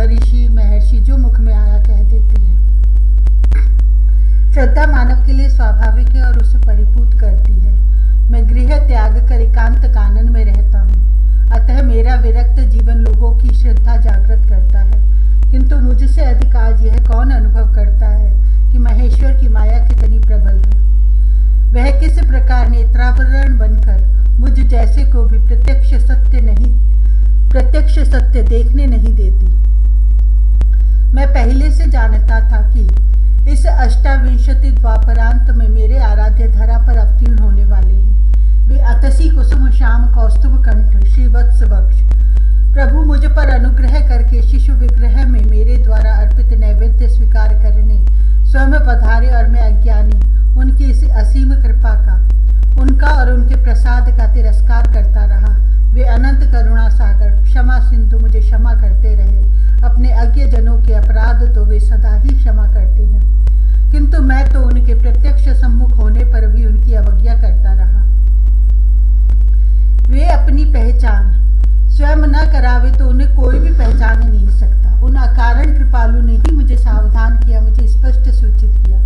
ऋषि महर्षि जो मुख में आया कह देते हैं। श्रद्धा मानव के लिए स्वाभाविक है और उसे परिपूत करती है। मैं गृह त्याग कर एकांत कानन में रहता हूँ, अतः मेरा विरक्त जीवन लोगों की श्रद्धा जागृत करता है। किंतु मुझसे अधिक आज यह कौन अनुभव करता है कि महेश्वर की माया कितनी प्रबल है। वह किस प्रकार नेत्रावरण बनकर मुझ जैसे को भी प्रत्यक्ष सत्य देखने नहीं देती। मैं पहले से जानता था कि इस अष्टाविंशति द्वापरांत में मेरे आराध्य धरा पर अवतीर्ण होने वाले हैं। वे अतसी कुसुम श्याम कौस्तुभ कंठ श्रीवत्स वक्ष। प्रभु मुझ पर अनुग्रह करके शिशु विग्रह में मेरे द्वारा अर्पित नैवेद्य स्वीकार करने स्वयं पधारे और मैं अज्ञानी उनकी इस असीम कृपा का, उनका और उनके प्रसाद का तिरस्कार करता रहा। वे अनंत करुणा सागर क्षमा सिंधु मुझे क्षमा करते रहे। अपने अज्ञ जनों के अपराध तो वे सदा ही क्षमा करते हैं, किंतु मैं तो उनके प्रत्यक्ष सम्मुख होने पर भी उनकी अवज्ञा करता रहा। वे अपनी पहचान स्वयं न करावे तो उन्हें कोई भी पहचान नहीं सकता। उन अकारण कृपालु ने ही मुझे सावधान किया, मुझे स्पष्ट सूचित किया,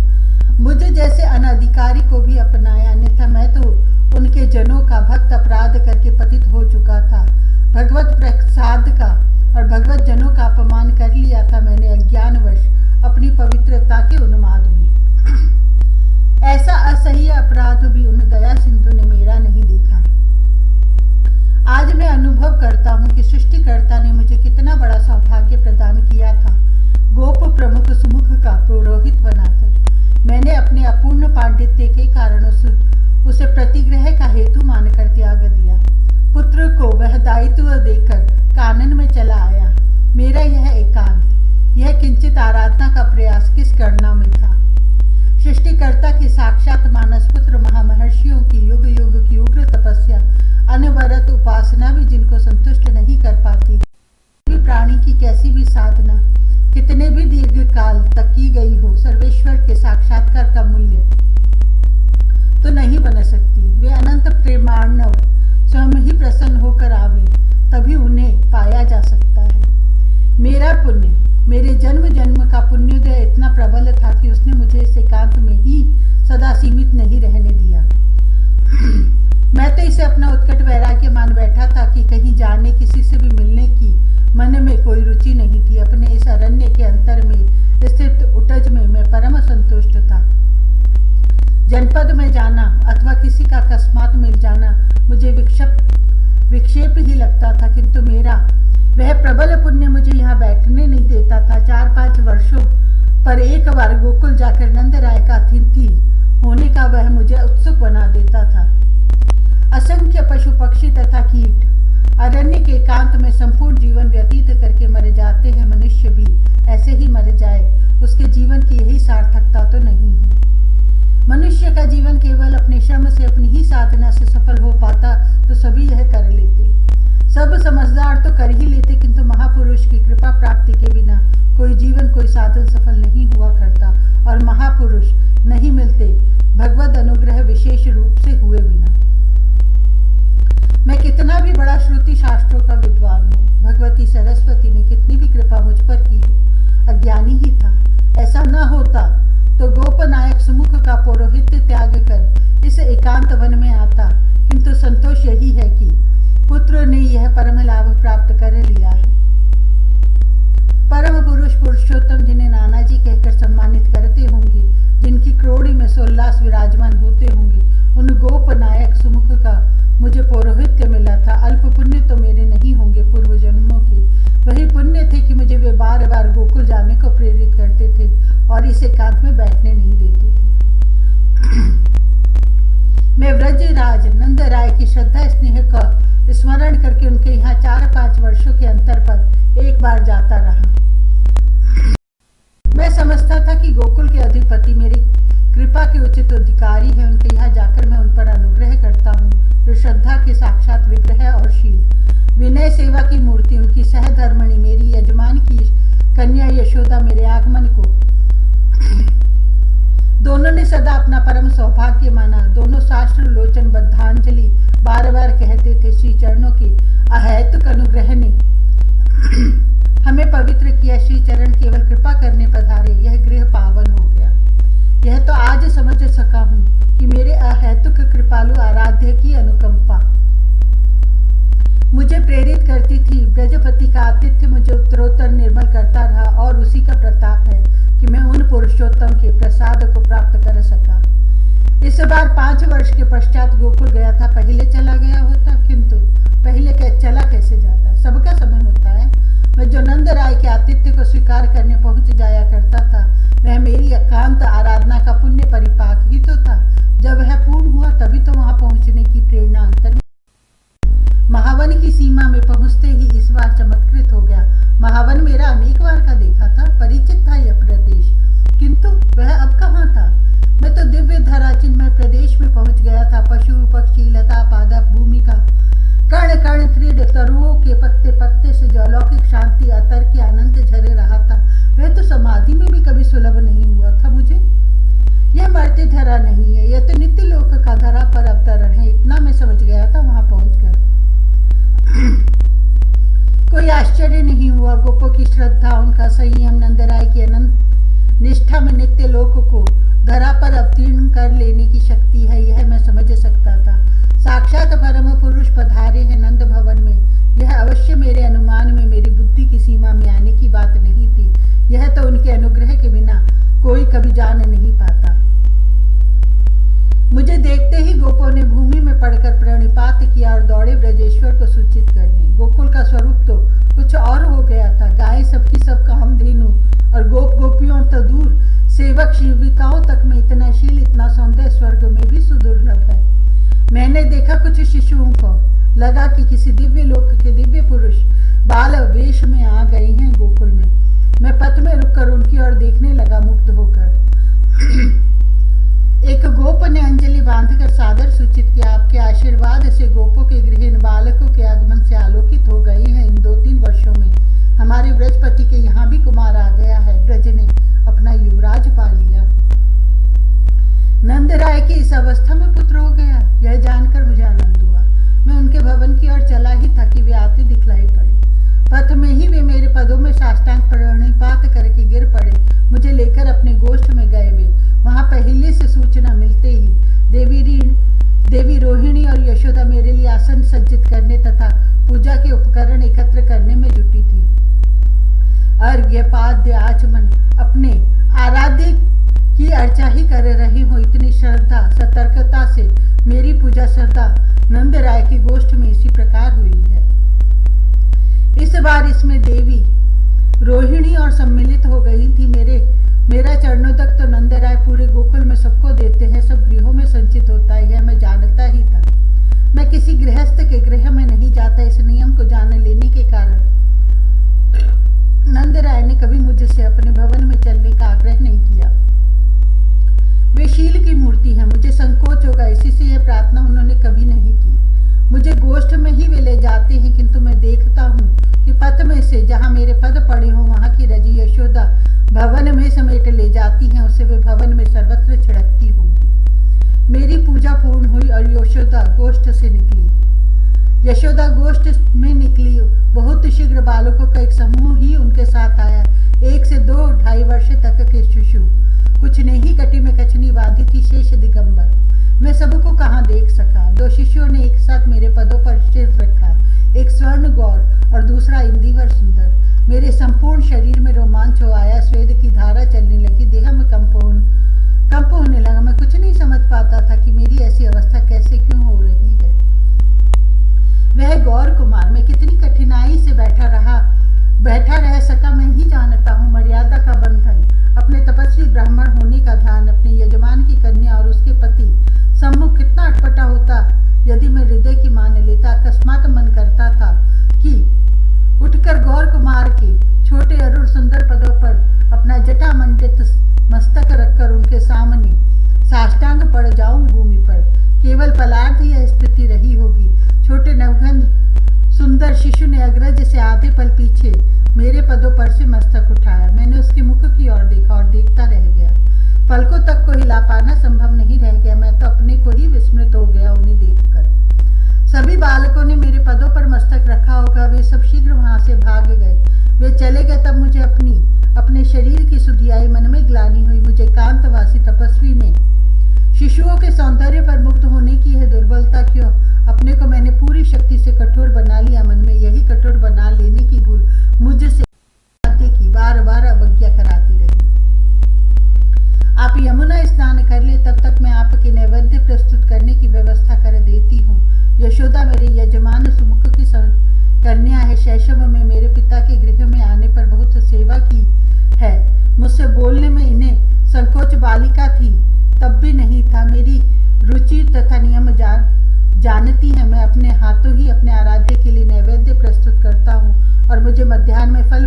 मुझे जैसे अनधिकारी को भी अपनाया, अन्यथा मैं तो उनके जनों का भक्त अपराध करके पतित हो चुका था। भगवत प्रसाद का और भगवत जनों का अपमान कर लिया था मैंने अज्ञानवश अपनी पवित्रता के उन्माद में। ऐसा असह्य अपराध भी उन दया सिंधु ने मेरा नहीं देखा। आज मैं अनुभव करता हूँ कि सृष्टिकर्ता ने मुझे कितना बड़ा सौभाग्य प्रदान किया था। गोप प्रमुख सुमुख का पुरोहित बनाकर मैंने अपने अपूर्ण पांडित्य के कारण उसे प्रतिग्रह का हेतु मानकर त्याग दिया। पुत्र को वह दायित्व देकर कानन में चला आया। मेरा यह एकांत, यह किंचित आराधना का प्रयास किस गणना में था। सृष्टिकर्ता के साक्षात मानस पुत्र महामहर्षियों की युग युग की उग्र तपस्या, अनवरत उपासना भी जिनको संतुष्ट नहीं कर पाती, प्राणी की कैसी भी साधना कितने भी दीर्घ काल तक की गई हो, सर्वेश्वर के साक्षात्कार का मूल्य तो नहीं बन सकती। वे अनंत प्रेमार्णव स्वयं ही प्रसन्न होकर आवे, तभी उन्हें पाया जा सकता है। मेरा पुण्य, मेरे जन्म जन्म का पुण्योदय इतना प्रबल था कि उसने मुझे इस एकांत में ही सदा सीमित नहीं रहने दिया। मैं तो इसे अपना उत्कट वैराग्य मान बैठा था कि कहीं जाने, किसी से भी मिलने की मन में कोई रुचि नहीं थी। अपने इस अरण्य के अंतर में स्थित उटज में मैं परम संतुष्ट था। जनपद में जाना अथवा किसी का अकस्मात मिल जाना मुझे विक्षेप ही लगता था, किंतु मेरा वह प्रबल पुण्य मुझे यहाँ बैठने नहीं देता था। 4-5 वर्षों पर एक बार गोकुल जाकर नंद राय का अतिथि होने का वह मुझे उत्सुक बना देता था। असंख्य पशु पक्षी तथा कीट अरण्य के एकांत में संपूर्ण जीवन व्यतीत करके मर जाते हैं। मनुष्य भी ऐसे ही मर जाए, उसके जीवन की यही सार्थकता तो नहीं है। मनुष्य का जीवन केवल अपने श्रम से, अपनी ही साधना से सफल हो पाता तो सभी यह कर लेते, सब समझदार तो कर ही लेते, किंतु महापुरुष की कृपा प्राप्ति के बिना कोई जीवन, कोई साधन सफल नहीं हुआ करता। और महापुरुष नहीं मिलते भगवत अनुग्रह विशेष रूप से हुए बिना। मैं कितना भी बड़ा श्रुति शास्त्रों का विद्वान हूँ, भगवती सरस्वती ने कितनी भी कृपा मुझ पर की हो, अज्ञानी ही था। ऐसा न होता तो गोपनायक सुमुख का पौरोहित्य त्याग कर इस एकांत वन में आता, किंतु संतोष यही है कि पुत्र ने यह परम लाभ प्राप्त कर लिया है। परम पुरुष पुरुषोत्तम जिन्हें नाना जी कहकर सम्मानित करते होंगे, जिनकी क्रोड़ी में सोल्लास विराजमान होते होंगे, उन गोपनायक सुमुख का मुझे पौरोहित्य मिला था। अल्प पुण्य तो मेरे नहीं होंगे पूर्व जन्मों के, वही पुण्य थे कि मुझे वे बार बार गोकुल जाने को प्रेरित करते थे और इस एकांत में बैठने नहीं देते थे। मैं व्रजराज नंद राय की श्रद्धा स्नेह का स्मरण करके उनके यहाँ 4-5 वर्षों के अंतर पर एक बार जाता रहा। मैं समझता था कि गोकुल के अधिपति मेरी कृपा के उचित अधिकारी है। उनके यहाँ जाकर मैं उन पर अनुग्रह करता हूँ, जो श्रद्धा के साक्षात विग्रह और शील, विनय सेवा की मूर्ति, उनकी सहधर्मणी मेरी यजमान की कन्या यशोदा मेरे आगमन को दोनों ने सदा अपना परम सौभाग्य माना। दोनों शास्त्र लोचन बद्धांजलि बार बार कहते थे। श्री चरणों की अहेतुक अनुग्रह ने हमें पवित्र किया। श्री चरण केवल कृपा करने पधारे, यह गृह पावन हो गया। यह तो आज समझ सका हूं कि मेरे अहेतुक कृपालु आराध्य की अनुकंपा मुझे प्रेरित करती थी। ब्रजपति का आतिथ्य मुझे उत्तरोत्तर निर्मल करता रहा और उसी का प्रताप है कि मैं उन पुरुषोत्तम के प्रसाद को प्राप्त कर सका। इस बार 5 वर्ष के पश्चात गोकुल गया था। पहले चला गया होता, किंतु पहले चला कैसे जाता, सबका समय होता है। मैं जो नंद राय के आतिथ्य को स्वीकार करने पहुंच जाया करता था, वह मेरी एकांत आराधना का पुण्य परिपाक ही तो था। जब वह पूर्ण हुआ तभी तो वहां पहुंचने की प्रेरणा अंतर महावन की सीमा में पहुंचते ही इस बार चमत्कृत हो गया। महावन मेरा अनेक बार का देखा था, परिचित था यह प्रदेश, किंतु वह अब कहाँ था। मैं तो दिव्य धरा चिन्मय प्रदेश में पहुंच गया था। पशु पक्षी लता पादप भूमि का कण कण त्रिड तरुओं के पत्ते पत्ते से जो अलौकिक शांति अतर के आनंद झरे रहा था, वह तो समाधि में भी कभी सुलभ नहीं हुआ था मुझे। यह मर्त्य धरा नहीं है, यह तो नित्य लोक का धरा पर अवतरण है। इतना मैं समझ गया था वहां पहुंचकर। कोई आश्चर्य नहीं हुआ। गोपों की श्रद्धा, उनका संयम, नंदराय की अनंत निष्ठा में नित्य लोक को धरा पर अवतीर्ण कर लेने की शक्ति है, यह मैं समझ सकता था। साक्षात परम पुरुष पधारे हैं नंद भवन में, यह अवश्य मेरे अनुमान में, मेरी बुद्धि की सीमा में आने की बात नहीं थी। यह तो उनके अनुग्रह के बिना कोई कभी जान नहीं पाता। मुझे देखते ही गोपों ने भूमि में पड़कर प्रणिपात किया और दौड़े ब्रजेश्वर को सूचित करने। गोकुल का स्वरूप तो कुछ और हो गया था। गाय सबकी सब कामधेनु और गोप गोपियों तो दूर, सेवक सेविकाओं तक में इतना शील, इतना सौंदर्य स्वर्ग में भी सुदुर्लभ है। मैंने देखा कुछ शिशुओं को, लगा कि किसी दिव्य लोक के दिव्य पुरुष बाल वेश में आ गए हैं गोकुल में। मैं पथ में रुककर उनकी ओर देखने लगा मुग्ध होकर। एक गोप ने अंजलि बांधकर सादर सूचित किया, आपके आशीर्वाद से गोपों के गृह इन बालकों के आगमन से आलोकित हो गए हैं। इन 2-3 वर्षों में हमारे ब्रजपति के यहाँ भी कुमार आ गया है। ब्रज ने अपना युवराज पा लिया। नंद राय की इस अवस्था में पुत्र हो गया, यह जानकर मुझे आनंद हुआ। मैं उनके भवन की ओर चला ही था कि वे आते दिखलाई पड़े। पथ में ही वे मेरे पदों में साष्टांग प्रणिपात करके गिर पड़े। मुझे लेकर अपने गोष्ठ में गए। वे वहां पहले से सूचना मिलते ही देवी रोहिणी और यशोदा मेरे लिए आसन सज्जित करने तथा पूजा के उपकरण एकत्र करने में जुटी थी। अर्घ्य पाद्य आचमन अपने आराध्य की अर्चा ही कर रही हूँ। इतनी श्रद्धा सतर्कता से मेरी पूजा श्रद्धा नंद राय की गोष्ठ में इसी प्रकार हुई है। इस बार इसमें देवी रोहिणी और सम्मिलित हो गई थी। मेरा चरणोदक तो नंद राय पूरे गोकुल में सबको देते हैं, सब गृहों में संचित होता है, यह मैं जानता ही था। मैं किसी गृहस्थ के गृह में नहीं जाता। इस नियम को जान लेने के कारण नंद राय ने कभी मुझसे अपने भवन में चलने का आग्रह नहीं किया। वे शील की मूर्ति है, मुझे संकोच होगा, इसी से यह प्रार्थना उन्होंने कभी नहीं की। मुझे गोष्ठ में ही वे ले जाते हैं, किंतु मैं देखता हूँ कि पथ में से जहाँ मेरे पद पड़े हों वहां की रजी यशोदा भवन में समेट ले जाती हैं। उसे वे भवन में सर्वत्र छिड़कती होंगी। मेरी पूजा पूर्ण हुई और यशोदा गोष्ठ से निकली। यशोदा गोष्ठ में निकली। बहुत शीघ्र बालकों का एक समूह ही उनके साथ आया। 1 से 2-2.5 वर्ष तक के शिशु, कुछ ने ही कटी में कछनी बांधी थी, शेष दिगंबर। मैं सबको कहाँ देख सका। 2 शिष्यों ने एक साथ मेरे पदों पर सिर रखा, एक स्वर्ण गौर और दूसरा इंदिवर सुंदर। मेरे संपूर्ण शरीर में रोमांच हो आया, स्वेद की धारा चलने लगी, देह में कंप होने लगा। मैं कुछ नहीं समझ पाता था कि मेरी ऐसी अवस्था कैसे क्यों हो रही है। वह गौर कुमार मैं कितनी कठिनाई से बैठा रह सका, मैं ही जानता हूँ। मर्यादा का बंधन, अपने तपस्वी ब्राह्मण होने का ध्यान, अपने यजमान की कन्या और उसके पति सम्मुख कितना अटपटा होता यदि मैं हृदय की मान लेता। अकस्मात मन करता था कि उठकर गौर कुमार के छोटे अरुण सुंदर पदों पर अपना जटा मंडित मस्तक रखकर उनके सामने साष्टांग पड़ जाऊं भूमि पर। केवल पलार्ध यह स्थिति रही होगी। छोटे नवघन सुंदर शिशु ने अग्रज से आधे पल पीछे मेरे पदों पर से मस्तक उठाया। मैंने उसके मुख की ओर देखा और देखता रह गया। पलकों तक को हिला पाना संभव नहीं रह गया। मैं तो अपने को ही विस्मृत हो गया उन्हें देखकर। सभी बालकों ने मेरे पदों पर मस्तक रखा होगा। वे सब शीघ्र वहां से भाग गए। वे चले गए तब मुझे अपने शरीर की सुधियाई मन में ग्लानि हुई। मुझे एकांतवासी तपस्वी में शिशुओं के सौंदर्य पर मुग्ध होने की यह दुर्बलता क्यों? अपने को मैंने पूरी शक्ति से कठोर बना लिया। मन में यही कठोर बना लेने की भूल मुझसे की बार बार अवज्ञा कराती रही। आप यमुना स्नान कर ले, तब तक मैं आपके नैवेद्य प्रस्तुत करने की व्यवस्था कर देती हूँ। यशोदा मेरे यजमान सुमुख की कन्या है। शैशव में मेरे पिता के गृह में आने पर बहुत सेवा की है। मुझसे बोलने में इन्हें संकोच बालिका थी तब भी नहीं था। मेरी रुचि तथा नियम जानती है। मैं अपने हाथों ही अपने आराध्य के लिए नैवेद्य प्रस्तुत करता हूँ और मुझे मध्याह्न में फल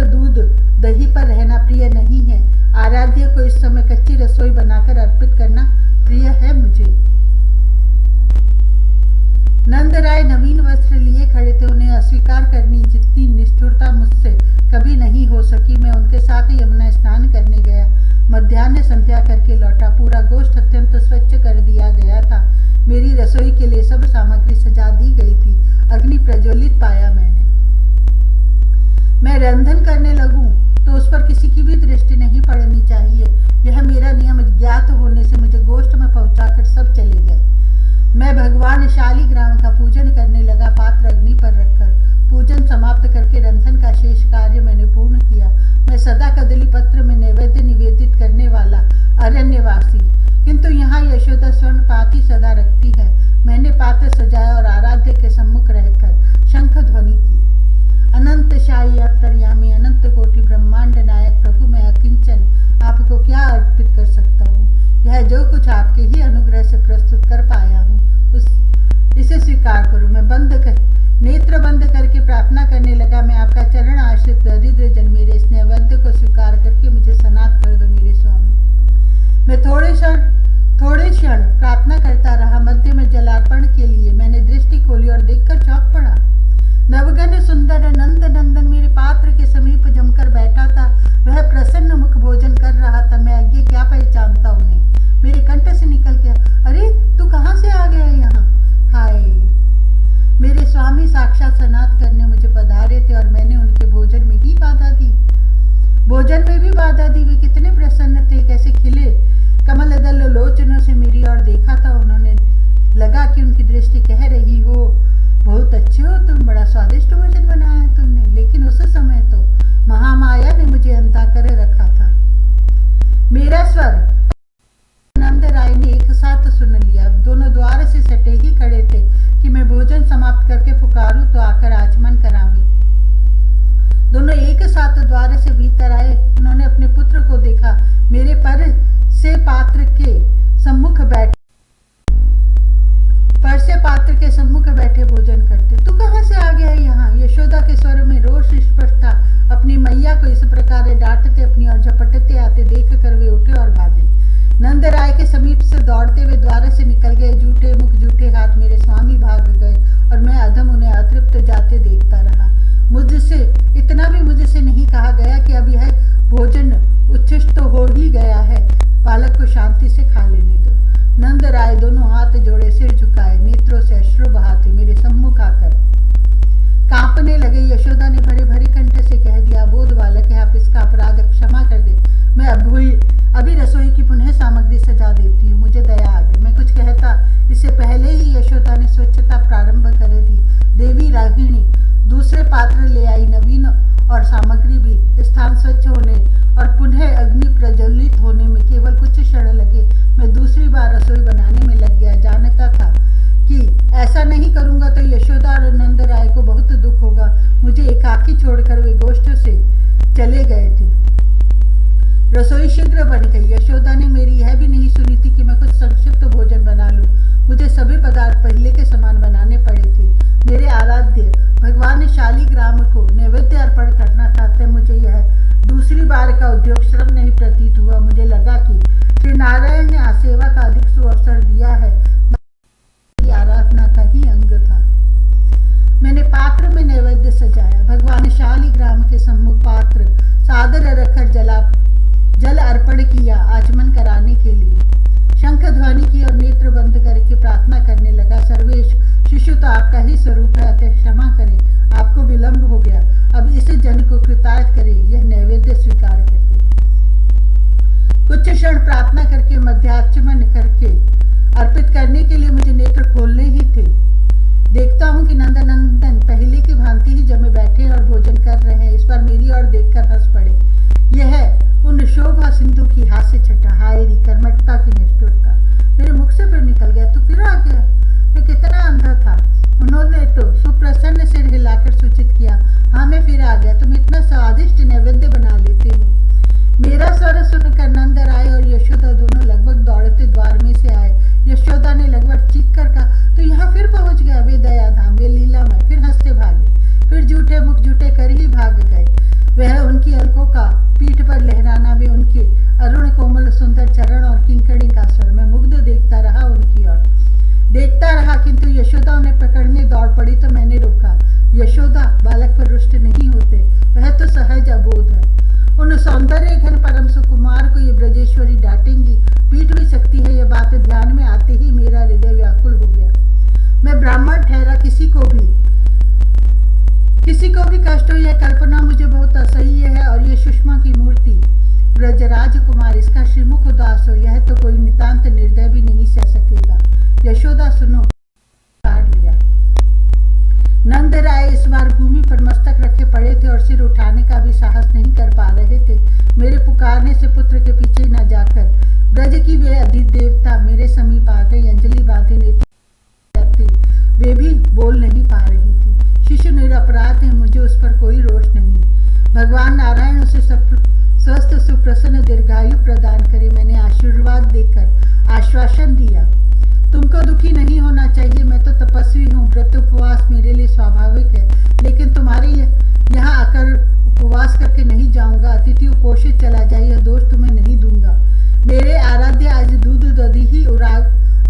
दूध दही पर रहना प्रिय नहीं है। आराध्य को इस समय कच्ची रसोई बनाकर अर्पित करना प्रिय है मुझे। नंदराय नवीन वस्त्र लिए खड़े थे। उन्हें अस्वीकार करनी जितनी निष्ठुरता मुझसे कभी नहीं हो सकी। मैं उनके साथ यमुना स्नान करने गया। मध्याह्न संध्या करके लौटा। पूरा गोष्ठ अत्यंत स्वच्छ कर दिया गया था। मेरी रसोई के लिए सब सामग्री सजा दी गई थी। अग्नि प्रज्वलित पाया मैंने। मैं रंधन करने लगूं तो उस पर किसी की भी दृष्टि नहीं पड़नी चाहिए। यह मेरा नियम ज्ञात होने से मुझे गोष्ठ में पहुंचाकर सब चले गए। मैं भगवान शालिग्राम का पूजन करने लगा। पात्र अग्नि पर रखकर पूजन समाप्त करके रंधन का शेष कार्य मैंने पूर्ण किया। मैं सदा कदली पत्र में नैवेद्य निवेदित करने वाला अरण्यवासी, किंतु यहाँ यशोदा स्वर्ण पाती सदा रखती है। मैंने पात्र सजाया और आराध्य के सम्मुख रहकर शंख ध्वनि की। अनंत शाही अंतर्यामी अनंत कोटि ब्रह्मांड नायक प्रभु, मैं अकिंचन आपको क्या अर्पित कर सकता हूँ? यह जो कुछ आपके ही अनुग्रह से प्रस्तुत कर पाया हूँ इसे स्वीकार करो। मैं नेत्र बंद करके प्रार्थना करने लगा। मैं आपका चरण आश्रित दरिद्र जन, मेरे इस नैवेद्य को स्वीकार करके मुझे सनात कर दो मेरे स्वामी। मैं थोड़े क्षण प्रार्थना करता रहा। मध्य में जलार्पण के लिए मैंने दृष्टि खोली और देखकर चौंक पड़ा। नवघन सुंदर नंद नंदन मेरे पात्र के समीप जमकर बैठा था। वह प्रसन्न मुख भोजन कर रहा था। मैं आगे क्या पहचानता उन्हें। मेरे कंठ से निकल गया, अरे तू कहाँ से आ गया यहाँ? हाय, मेरे स्वामी साक्षात सनात करने मुझे पधारे थे और मैंने उनके भोजन में ही बाधा दी। भोजन में भी बाधा दी। वे कितने प्रसन्न थे, कैसे खिले कमल दल लोचनों से मेरी ओर देखा था। उन्होंने लगा कि उनकी दृष्टि कह रही हो, बहुत अच्छे हो तुम, बड़ा स्वादिष्ट भोजन बनाया है तुमने। लेकिन उस समय तो महामाया ने मुझे अंधा कर रखा था। मेरा स्वर नंद राय ने एक साथ सुन लिया। दोनों द्वार से सटे ही खड़े थे कि मैं भोजन समाप्त करके पुकारूं तो आकर आचमन करावे। दोनों एक साथ द्वार से भीतर आए। उन्होंने अपने पुत्र को देखा। मेरे पर से पात्र के सम्मुख बैठे भोजन करते। तू कहाँ से आ गया है यहाँ? यशोदा के स्वर में रोष स्पष्ट था। अपनी मैया को इस प्रकार डांटते अपनी और झपटते आते देख कर वे उठे और भागे। नंद राय के समीप से दौड़ते हुए द्वार से निकल गए। जूठे मुख जूठे हाथ मेरे स्वामी भाग गए और मैं अधम उन्हें अतृप्त जाते देखता रहा। इतना भी मुझसे नहीं कहा गया कि अब यह भोजन उच्छिष्ट तो हो ही गया है, बालक को शांति से खा लेने दो। नंद राय दोनों हाथ जोड़े सिर झुकाए नेत्रों से अश्रु बहाते मेरे सम्मुख आकर कांपने लगे। यशोदा ने भरे भरे कंठ से कह दिया, बोध बालक है, आप इसका अपराध क्षमा कर दे। मैं अभी रसोई की पुनः सामग्री सजा देती हूँ, मुझे दया आ गई। मैं कुछ कहता इससे पहले ही यशोदा ने स्वच्छता प्रारंभ कर दी। देवी रागिणी दूसरे पात्र ले आई। नवीन और सामग्री भी स्थान स्वच्छ होने और पुनः अग्नि प्रज्वलित होने में केवल कुछ क्षण लगे। मैं दूसरी बार रसोई बनाने में लग गया। जानता था कि ऐसा नहीं करूंगा तो यशोदा और नंद राय को बहुत दुख होगा। मुझे एकाकी छोड़कर वे गोष्ठ से चले गए थे। रसोई शीघ्र बन गई। यशोदा ने मेरी यह भी नहीं सुनी थी कि मैं कुछ संक्षिप्त भोजन बना लूं। मुझे सभी पदार्थ पहले के समान बनाने पड़े थे। मेरे आराध्य भगवान शालिग्राम को नैवेद्य अर्पण करना था, तब मुझे यह दूसरी बार का उद्योग श्रम नहीं प्रतीत हुआ। मुझे लगा कि श्री नारायण ने सेवा का अधिक सुअवसर दिया है। आराधना का ही अंग था। मैंने पात्र में नैवेद्य सजाया। भगवान शालिग्राम के सम्मुख पात्र सादर रखकर जल अर्पण किया आचमन कराने के लिए। शंख ध्वनि की और नेत्र बंद करके प्रार्थना करने लगा, सर्वेश, शिशु तो आपका ही स्वरूप है, अतः क्षमा करें, आपको विलंब हो गया। अब इस जन को कृतार्थ करें, यह नैवेद्य स्वीकार करके। कुछ क्षण प्रार्थना करके मध्याचमन करके अर्पित करने के लिए मुझे नेत्र खोलने ही थे। देखता हूं कि नंदनंदन पहले की भांति ही जमे बैठे और भोजन कर रहे हैं। इस पर मेरी ओर देखकर हंस पड़े। यह उन शोभा सिंधु की हास्य छटा, हायरी कर्मठता की निष्ठुरता। मेरे मुख से फिर निकल गया, तू फिर आ गया, मैं कितना अंधा था। उन्होंने तो सुप्रसन्न सिर हिलाकर सूचित किया, हाँ मैं फिर आ गया, तुम इतना स्वादिष्ट नैवेद्य बना लेते हो। मेरा स्वर सुनकर नंदराय और यशोदा दोनों लगभग दौड़ते द्वार में से आए। यशोदा ने लगभग चीख कर कहा, तो यहाँ फिर पहुंच गया, वे दयाधाम, वे लीलामय। फिर हंसते भागे, फिर झूठे मुख झूठे कर ही भाग गए। वह उनकी अलकों का पीठ पर लहराना, वे उनके अरुण कोमल सुंदर चरण और किंकड़ी का स्वर। मैं मुग्ध देखता रहा उनकी ओर, देखता रहा, किंतु यशोदा उन्हें पकड़ने दौड़ पड़ी तो मैंने रोका। यशोदा, बालक पर रुष्ट नहीं होते, वह तो सहज अबोध है। उन सौंदर्य घन परम सुकुमार को ये ब्रजेश्वरी डांटेंगी, पीट भी सकती है, यह बात ध्यान में आते ही मेरा हृदय व्याकुल हो गया। मैं ब्राह्मण ठहरा, किसी को भी कष्ट हो, यह कल्पना मुझे बहुत असह्य है। और ये सुषमा की मूर्ति ब्रजराज कुमार, इसका श्रीमुख उदास हो, यह तो कोई नितांत निर्दय भी नहीं सह सकेगा। यशोदा सुनो, काट लिया। नंदराय इस बार भूमि पर मस्तक रखे पड़े थे और सिर उठाने का भी साहस नहीं कर पा रहे थे। मेरे पुकारने से पुत्र के पीछे न जाकर ब्रज की वे अधिदेवता मेरे समीप आ गई। अंजलि बांधे नेत्र, वे भी बोल नहीं पा रही थी। शिशु निरपराध है, मुझे उस पर कोई रोष नहीं। भगवान नारायण उसे स्वस्थ सुप्रसन्न दीर्घायु प्रदान करे। मैंने आशीर्वाद देकर आश्वासन दिया, तुमको दुखी नहीं होना चाहिए, मैं तो तपस्वी हूँ, व्रत उपवास मेरे लिए स्वाभाविक है, लेकिन तुम्हारे यहाँ आकर उपवास करके नहीं जाऊंगा। अतिथि उपोषित चला जाए, यह दोष तुम्हें नहीं दूंगा। मेरे आराध्य आज दूध दधी ही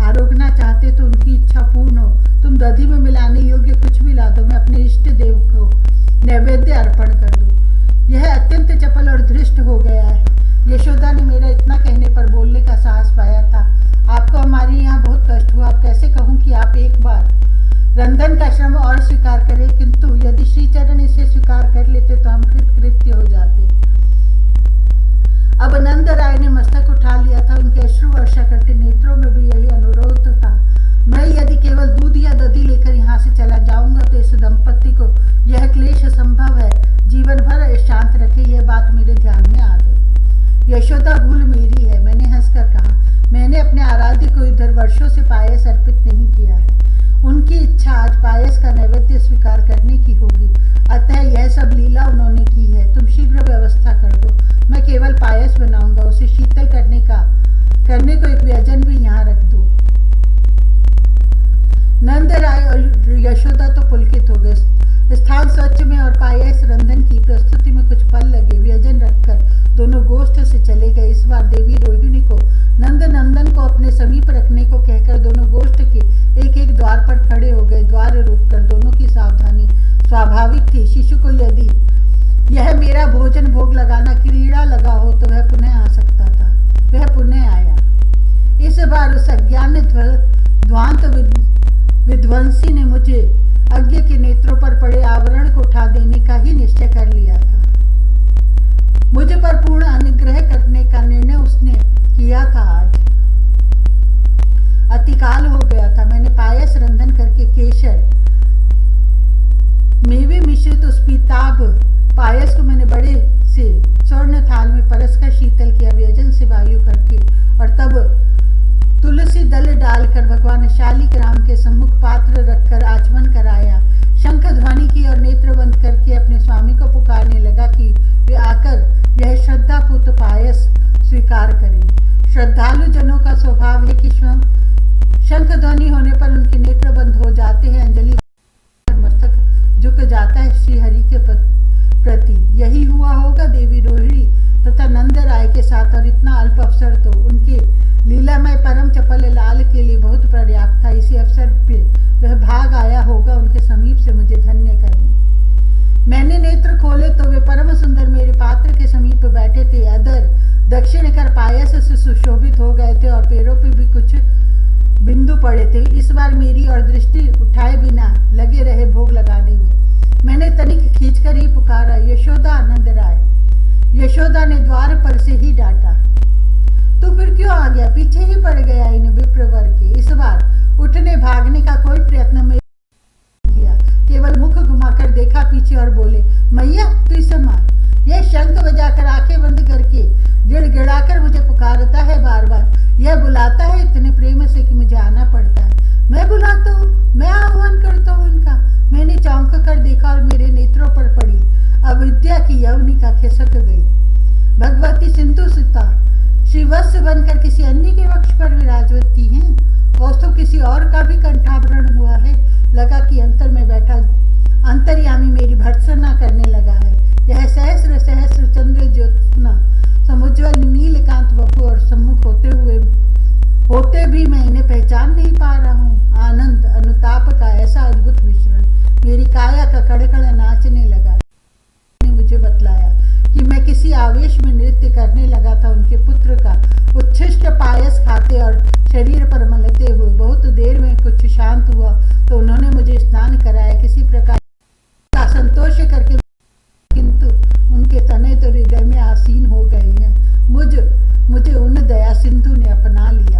आरोगना चाहते तो उनकी इच्छा पूर्ण हो। तुम दधी में मिलाने योग्य कुछ भी ला दो, मैं अपने इष्ट देव को नैवेद्य अर्पण कर दूं। यह अत्यंत चपल और धृष्ट हो गया है। यशोदा ने मेरा इतना कहने पर बोलने का साहस पाया था, आपको हमारे यहाँ बहुत कष्ट हुआ, अब कैसे कहूँ कि आप एक बार रंधन का श्रम और स्वीकार करें, किंतु यदि श्रीचरण इसे स्वीकार कर लेते तो हम कृतकृत्य हो जाते। अब नंदराय ने मस्तक उठा लिया था, उनके अश्रु वर्षा करते नेत्रों में भी यही अनुरोध था। मैं यदि केवल दूध या दधी लेकर यहाँ से चला जाऊंगा तो इस दंपत्ति को यह क्लेश संभव है, जीवन भर शांत रखे, यह बात मेरे ध्यान में आ गई। यशोदा, भूल मेरी है, मैंने हंसकर कहा, मैंने अपने आराध्य को इधर वर्षों से पायस अर्पित नहीं किया है। उनकी इच्छा आज पायस का नैवेद्य स्वीकार करने की होगी, अतः यह सब लीला उन्होंने की है। तुम शीघ्र व्यवस्था कर दो, मैं केवल पायस बनाऊंगा, उसे शीतल करने को एक व्यंजन भी यहाँ रख दो। नंदराय और यशोदा तो पुलकित हो गए। स्थान स्वच्छ में और पायस रंधन की प्रस्तुति में कुछ पल लगे। व्यंजन रखकर दोनों गोष्ठ से चले गए। इस बार देवी रोहिणी को नंदन को अपने समीप रखने को कहकर दोनों गोष्ठ के एक एक द्वार पर खड़े हो गए। द्वार रोककर दोनों की सावधानी स्वाभाविक थी। शिशु को यदि यह मेरा भोजन भोग लगाना क्रीड़ा लगा हो तो वह पुनः आ सकता था। वह पुनः आया। इस बार उस अज्ञान ध्वांत विध्वंसी ने मुझे अज्ञ के नेत्रों पर पड़े आवरण को उठा देने का ही निश्चय कर लिया था। मुझे पर पूर्ण अनुग्रह करने का निर्णय उसने किया था। आज अतिकाल हो गया था। मैंने पायस रंधन करके केशर मेवे मिश्रित उस पीताभ पायस को मैंने बड़े से स्वर्ण थाल में परसकर शीतल किया। व्यंजन से वायु करके और तब तुलसी दल डालकर भगवान शालिग्राम के सम्मुख पात्र रखकर आचमन कराया। शंख ध्वनि की और नेत्र बंद करके अपने स्वामी को पुकारने लगा कि वे आकर यह श्रद्धापूत पायस स्वीकार करें। श्रद्धालु जनों का स्वभाव है कि शंख ध्वनि होने पर उनके नेत्र बंद हो जाते हैं, अंजलि मस्तक झुक जाता है श्रीहरि के प्रति। यही हुआ होगा देवी रोहिणी तथा नंदराय के साथ, और इतना अल्प अवसर तो उनके लीलामय परम चपल लाल के लिए बहुत पर्याप्त था। इसी अवसर पे वह भाग आया होगा उनके समीप से मुझे धन्य करने। मैंने नेत्र खोले तो वे परम सुंदर मेरे पात्र के समीप बैठे थे। अधर दक्षिण कर पायस से सुशोभित हो गए थे और पैरों पे भी कुछ बिंदु पड़े थे। इस बार मेरी और दृष्टि उठाए बिना लगे रहे भोग लगाने में। मैंने तनिक खींचकर ही पुकारा, यशोदा आनंद राय। यशोदा ने द्वार पर से ही डांटा, तू फिर क्यों आ गया? पीछे ही पड़ गया इन विप्रवर के। इस बार उठने भागने का कोई प्रयत्न में किया, केवल मुख घुमाकर देखा पीछे और बोले, मैया तू इसे मार। यह शंख बजाकर आंखें बंद करके गिड़गिड़ाकर मुझे पुकारता है बार बार। यह बुलाता है इतने प्रेम से कि मुझे आना पड़ता है। मैं बुलाता हूँ, मैं आह्वान करता हूँ इनका। मैंने चौंक कर देखा और मेरे नेत्रों पर पड़ी अविद्या की यवनिका खिसक गई। भगवती सिंधु सुता श्रीवत्स बनकर किसी अन्य के वक्ष पर विराजवती हैं। कौस्तुभ किसी और का भी कंठाभरण हुआ है। लगा कि अंतर में बैठा अंतर्यामी मेरी भर्त्सना करने लगा है। यह सहस्र सहस्र चंद्र ज्योत्स्ना समुज्वल नीलकांत वपु और सम्मुख होते भी मैं इन्हें पहचान नहीं पा रहा हूँ। आनंद अनुताप का ऐसा अद्भुत मिश्रण मेरी काया का कड़कड़ नाचने लगा। ने मुझे बतलाया कि मैं किसी आवेश में नृत्य करने लगा था उनके पुत्र का उच्छिष्ट पायस खाते और शरीर पर मलते हुए। बहुत देर में कुछ शांत हुआ तो उन्होंने मुझे स्नान कराया, किसी प्रकार का संतोष करके, किंतु उनके तने तो हृदय में आसीन हो गए हैं। मुझे उन दया सिंधु ने अपना लिया।